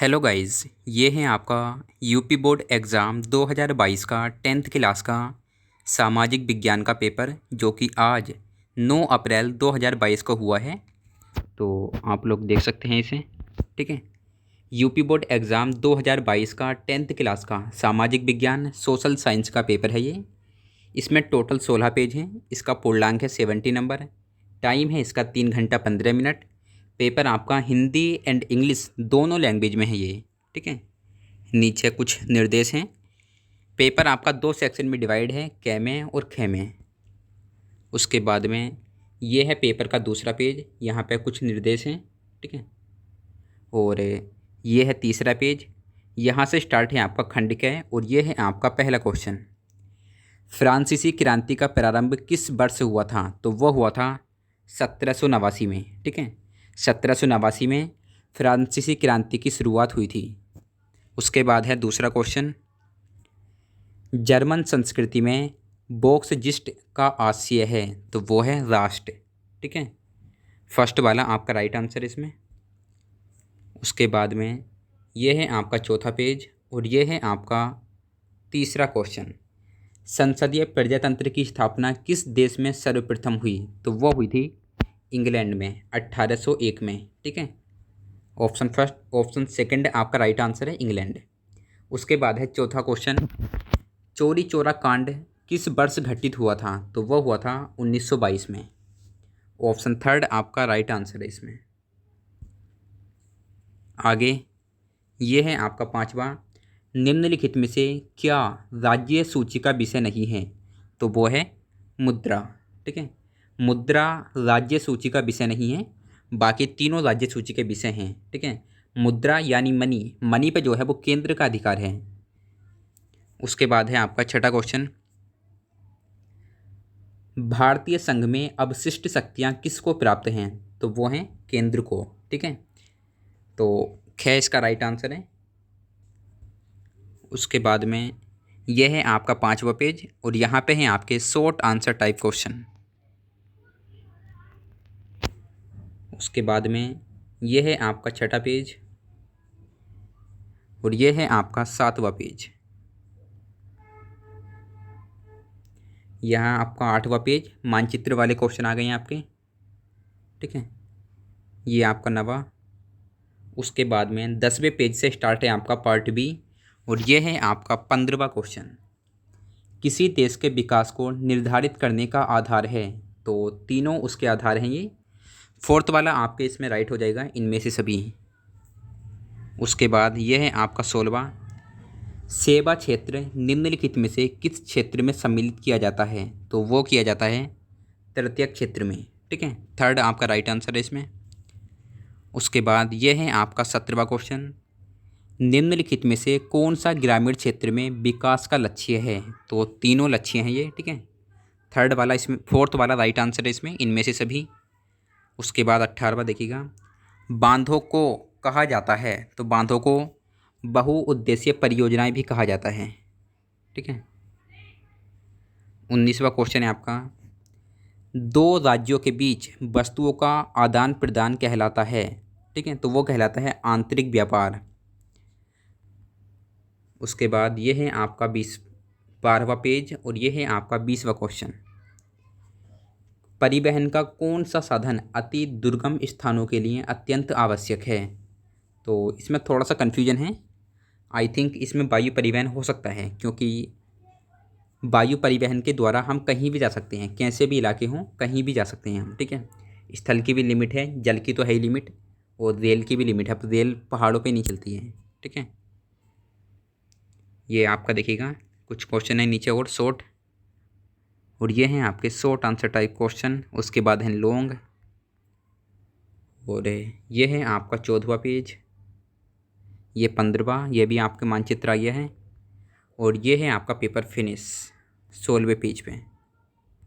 Hello guys, ये है आपका यूपी बोर्ड एग्ज़ाम 2022 का 10th क्लास का सामाजिक विज्ञान का पेपर जो कि आज 9 अप्रैल 2022 को हुआ है। तो आप लोग देख सकते हैं इसे। ठीक है, यूपी बोर्ड एग्ज़ाम 2022 का 10th क्लास का सामाजिक विज्ञान सोशल साइंस का पेपर है ये। इसमें टोटल 16 पेज हैं। इसका पूर्णांक है 70 नंबर। टाइम है इसका 3 घंटा 15 मिनट। पेपर आपका हिंदी एंड इंग्लिश दोनों लैंग्वेज में है ये। ठीक है, नीचे कुछ निर्देश हैं। पेपर आपका 2 सेक्शन में डिवाइड है, कै में और खे में। उसके बाद में ये है पेपर का दूसरा पेज, यहाँ पे कुछ निर्देश हैं। ठीक है, और ये है तीसरा पेज, यहाँ से स्टार्ट है आपका खंड कै और ये है आपका पहला क्वेश्चन। फ्रांसीसी क्रांति का प्रारंभ किस वर्ष हुआ था? तो वह हुआ था 1789 में। ठीक है, 1789 में फ्रांसीसी क्रांति की शुरुआत हुई थी। उसके बाद है दूसरा क्वेश्चन, जर्मन संस्कृति में वोक्सजिस्ट का आशय है? तो वो है राष्ट्र। ठीक है, फर्स्ट वाला आपका राइट आंसर इसमें। उसके बाद में ये है आपका चौथा पेज और ये है आपका तीसरा क्वेश्चन, संसदीय प्रजातंत्र की स्थापना किस देश में सर्वप्रथम हुई? तो वो हुई थी इंग्लैंड में 1801 में। ठीक है, ऑप्शन फर्स्ट, ऑप्शन सेकंड आपका राइट आंसर है इंग्लैंड। उसके बाद है चौथा क्वेश्चन, चौरी चौरा कांड किस वर्ष घटित हुआ था? तो वह हुआ था 1922 में। ऑप्शन थर्ड आपका राइट आंसर है इसमें। आगे ये है आपका पांचवा, निम्नलिखित में से क्या राज्य सूची का विषय नहीं है? तो वो है मुद्रा। ठीक है, मुद्रा राज्य सूची का विषय नहीं है, बाकी तीनों राज्य सूची के विषय हैं। ठीक है, मुद्रा यानी मनी, मनी पे जो है वो केंद्र का अधिकार है। उसके बाद है आपका छठा क्वेश्चन, भारतीय संघ में अवशिष्ट शक्तियाँ किसको प्राप्त हैं? तो वो हैं केंद्र को। ठीक है, तो ख इसका राइट आंसर है। उसके बाद में यह है आपका पांचवा पेज और यहाँ पे हैं आपके शॉर्ट आंसर टाइप क्वेश्चन। उसके बाद में यह है आपका छठा पेज और यह है आपका सातवां पेज। यहाँ आपका आठवां पेज, मानचित्र वाले क्वेश्चन आ गए हैं आपके। ठीक है, ये आपका नवा। उसके बाद में 10वें पेज से स्टार्ट है आपका पार्ट बी और ये है आपका 15वां क्वेश्चन, किसी देश के विकास को निर्धारित करने का आधार है? तो तीनों उसके आधार हैं ये। फोर्थ वाला आपके इसमें राइट हो जाएगा, इनमें से सभी। उसके बाद यह है आपका 16वां, सेवा क्षेत्र निम्नलिखित में से किस क्षेत्र में सम्मिलित किया जाता है? तो वो किया जाता है तृतीय क्षेत्र में। ठीक है, थर्ड आपका राइट आंसर है इसमें। उसके बाद यह है आपका 17वां क्वेश्चन, निम्नलिखित में से कौन सा ग्रामीण क्षेत्र में विकास का लक्ष्य है? तो तीनों लक्ष्य हैं ये। ठीक है, थर्ड वाला इसमें, फोर्थ वाला राइट आंसर है इसमें, इनमें से सभी। उसके बाद 18वां देखिएगा, बांधों को कहा जाता है? तो बांधों को बहुउद्देशीय परियोजनाएं भी कहा जाता है। ठीक है, 19वां क्वेश्चन है आपका, दो राज्यों के बीच वस्तुओं का आदान प्रदान कहलाता है? ठीक है, तो वो कहलाता है आंतरिक व्यापार। उसके बाद ये है आपका 12वां पेज और ये है आपका 20वां क्वेश्चन, परिवहन का कौन सा साधन अति दुर्गम स्थानों के लिए अत्यंत आवश्यक है? तो इसमें थोड़ा सा कन्फ्यूजन है। आई थिंक इसमें वायु परिवहन हो सकता है, क्योंकि वायु परिवहन के द्वारा हम कहीं भी जा सकते हैं, कैसे भी इलाके हों कहीं भी जा सकते हैं हम। ठीक है, स्थल की भी लिमिट है, जल की तो है ही लिमिट, और रेल की भी लिमिट है। अब रेल पहाड़ों पे नहीं चलती है। ठीक है, ये आपका देखिएगा कुछ क्वेश्चन है नीचे और शॉर्ट, और ये हैं आपके शॉर्ट आंसर टाइप क्वेश्चन। उसके बाद हैं लॉन्ग, और ये है आपका 14वां पेज, ये 15वां, ये भी आपके मानचित्र आ गया है, और ये है आपका पेपर फिनिश 16वें पेज पे।